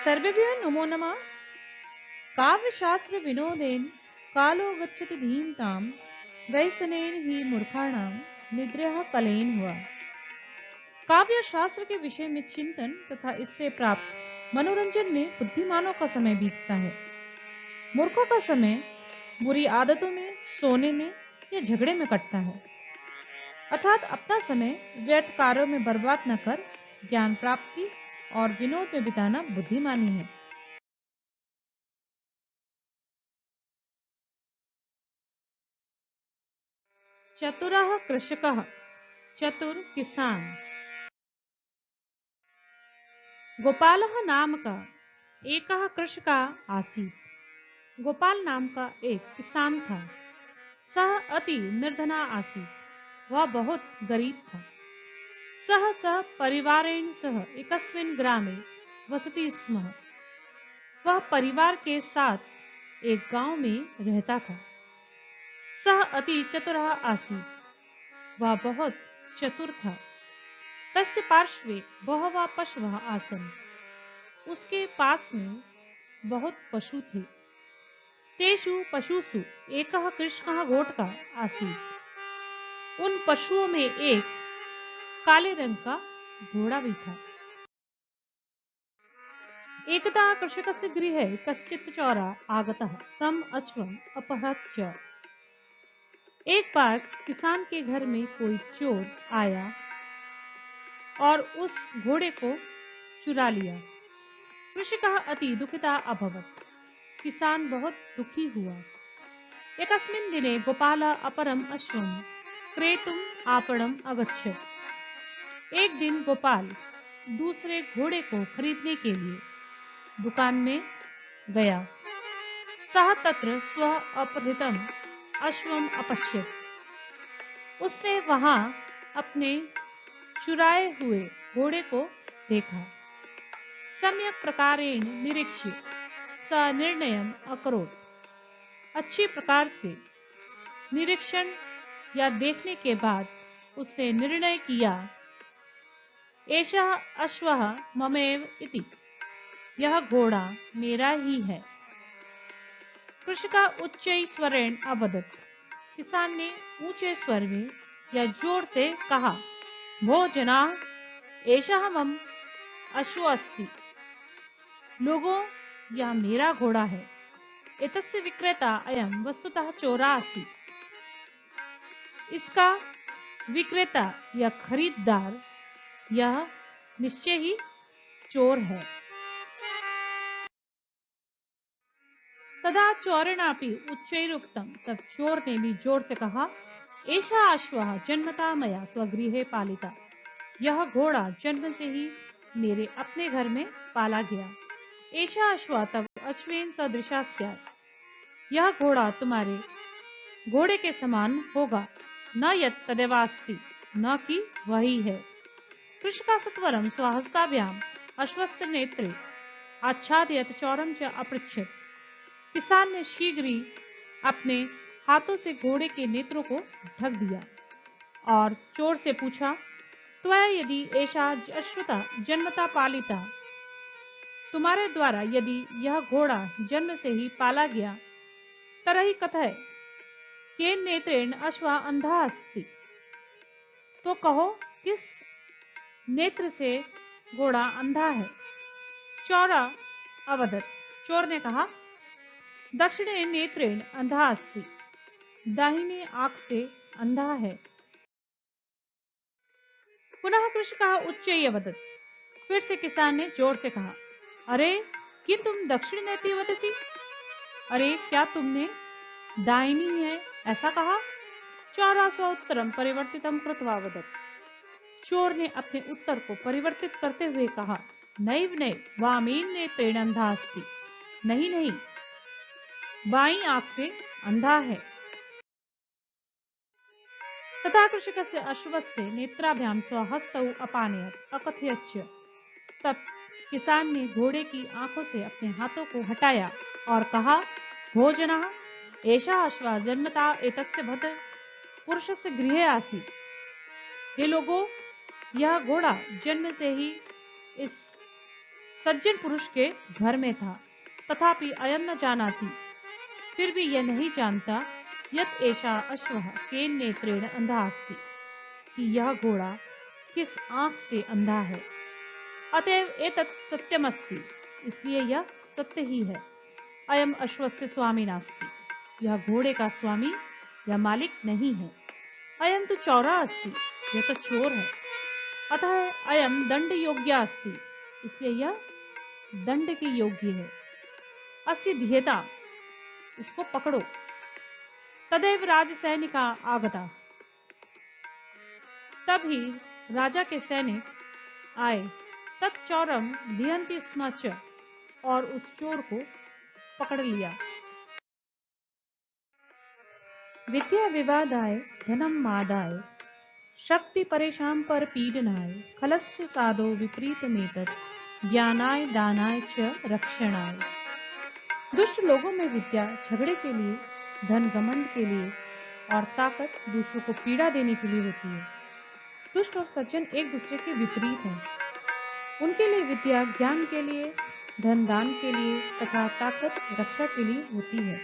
सर्वेभ्यो नमो नमः। काव्यशास्त्र विनोदेन कालो गच्छति धीमताम वैसनेन ही मूर्खाणां निद्रया कलेन हुआ। काव्य शास्त्र के विषय में चिंतन तथा इससे प्राप्त मनोरंजन में बुद्धिमानों का समय बीतता है। मूर्खों का समय बुरी आदतों में, सोने में या झगड़े में कटता है। अर्थात अपना समय व्यर्थ कार्यों में बर्बाद न कर ज्ञान प्राप्ति और विनोद में बिताना बुद्धिमानी है। चतुरः कृषकः, चतुर किसान। गोपालः नाम का एकः कृषकः आसीत्। गोपाल नाम का एक किसान था। सः अति निर्धना आसीत्। वह बहुत गरीब था। सः परिवारेण सह एकस्मिन् ग्रामे वसति स्म। वह परिवार के साथ एक गांव में रहता था। सः अति चतुरः आसीत्। वह बहुत चतुर था। तस्य पार्श्वे बहवः पशवः आसन्। उसके पास में बहुत पशु थे। तेषु पशुषु एकः कृष्णः घोटकः आसीत्। उन पशुओं में एक काले रंग का घोड़ा भी था। एकदा कृषकस्य गृहे कश्चित् चोरः आगतः तम् अश्वम् अपहरत् च। एक बार किसान के घर में कोई चोर आया और उस घोड़े को चुरा लिया। कृषकः अति दुःखितः अभवत्। किसान बहुत दुखी हुआ। एकस्मिन् दिने गोपालः अपरम् अश्वं क्रेतुम् आपणम् अगच्छत्। एक दिन गोपाल दूसरे घोड़े को खरीदने के लिए दुकान में गया। सः तत्र स्व अपहृतम् अश्वम् अपश्यत्। उसने वहां अपने चुराए हुए घोड़े को देखा। सम्यक प्रकारेण निरीक्ष्य स निर्णयम् अकरोत्। अच्छी प्रकार से निरीक्षण या देखने के बाद उसने निर्णय किया, एषः अश्वः ममेव इति। यह घोड़ा मेरा ही है। कृषकः उच्चै स्वरेण अवदत्। किसान ने ऊंचे स्वर में या जोर से कहा, भो जनाः, एषः मम अश्वः अस्ति। लोगों, यह मेरा घोड़ा है। एतस्य विक्रेता अयं वस्तुतः चोरः आसीत्। इसका विक्रेता या खरीददार यह निश्चय ही चोर है। तदा चोरेणापि उच्चैरुक्तम्। तब चोर ने भी जोर से कहा, एषः अश्वः जन्मतः मया स्वगृहे पालितः। यह घोड़ा जन्म से ही मेरे अपने घर में पाला गया। एषः अश्वः तव अश्वेन सदृशः स्यात्। यह घोड़ा तुम्हारे घोड़े के समान होगा, न यत् तदेवास्ति, न कि वही है। कृषकः सत्वरं स्वहस्ताभ्याम् अश्वस्य नेत्रे आच्छादयत् चोरं च अपृच्छत्। किसान ने शीघ्र ही अपने हाथों से घोड़े के नेत्रों को ढक दिया और चोर से पूछा, त्वया यदि एषा अश्वतः जन्मतः पालिता, तुम्हारे द्वारा यदि यह घोड़ा जन्म से ही पाला गया, तरहि कथय केन नेत्रेण अश्वः अंधा अस्ति। तो कहो, किस नेत्र से घोड़ा अंधा है। चोरा अवदत्। चोर ने कहा, दक्षिणे नेत्रेण अंधा अस्ति। दाहिने आंख से अंधा है। पुनः कृषकः उच्चैः अवदत्। फिर से किसान ने जोर से कहा, अरे कि तुम दक्षिण नेति वदसि। अरे क्या तुमने दाहिनी है ऐसा कहा। चोरः स्वोत्तरं परिवर्तितं कृत्वा वदत्। चोर ने अपने उत्तर को परिवर्तित करते हुए कहा, नैव नैव वामेन नेत्रेण अंधा अस्ति। नहीं नहीं, बाईं आंख से अंधा है। तथा कृषकस्य अश्वस्य नेत्राभ्यां स्वहस्तौ अपानयत् अकथयत् च। तब किसान ने घोड़े की आंखों से अपने हाथों को हटाया और कहा, भोजनः, एषः अश्वः जन्मतः एतस्य भद्र पुरुषस्य गृहे आसीत्। हे लोगों, यह घोड़ा जन्म से ही इस सज्जन पुरुष के घर में था, तथापि अयम न जानाति, फिर भी यह नहीं जानता, यत एषा अश्वः केन नेत्रेण अंधा अस्ति, कि यह घोड़ा किस आंख से अंधा है। अतएव एतत् सत्यमस्ति, इसलिए यह सत्य ही है। अयम अश्वस्य स्वामी नास्ति, यह घोड़े का स्वामी या मालिक नहीं है। अयम तो चौरा अस्ति, यह तो चोर है। अतः अयम दंड योग्य अस्ति, इसलिए यह दंड के योग्य है। अस्य ध्येता, इसको पकड़ो। तदैव राज सैनिका आगता, तभी राजा के सैनिक आए। तच्चौरम धियन्ति स्म च, और उस चोर को पकड़ लिया। विद्या विवादाय धनम मादाय, शक्ति परेशान पर पीडनाय, खलस्य साधो विपरीतमेतत्, ज्ञानाय दानाय च रक्षणाय। दुष्ट लोगों में विद्या झगड़े के लिए, धन घमंड के लिए और ताकत दूसरों को पीड़ा देने के लिए होती है। दुष्ट और सज्जन एक दूसरे के विपरीत हैं। उनके लिए विद्या ज्ञान के लिए, धन दान के लिए तथा ताकत रक्षा के लिए होती है।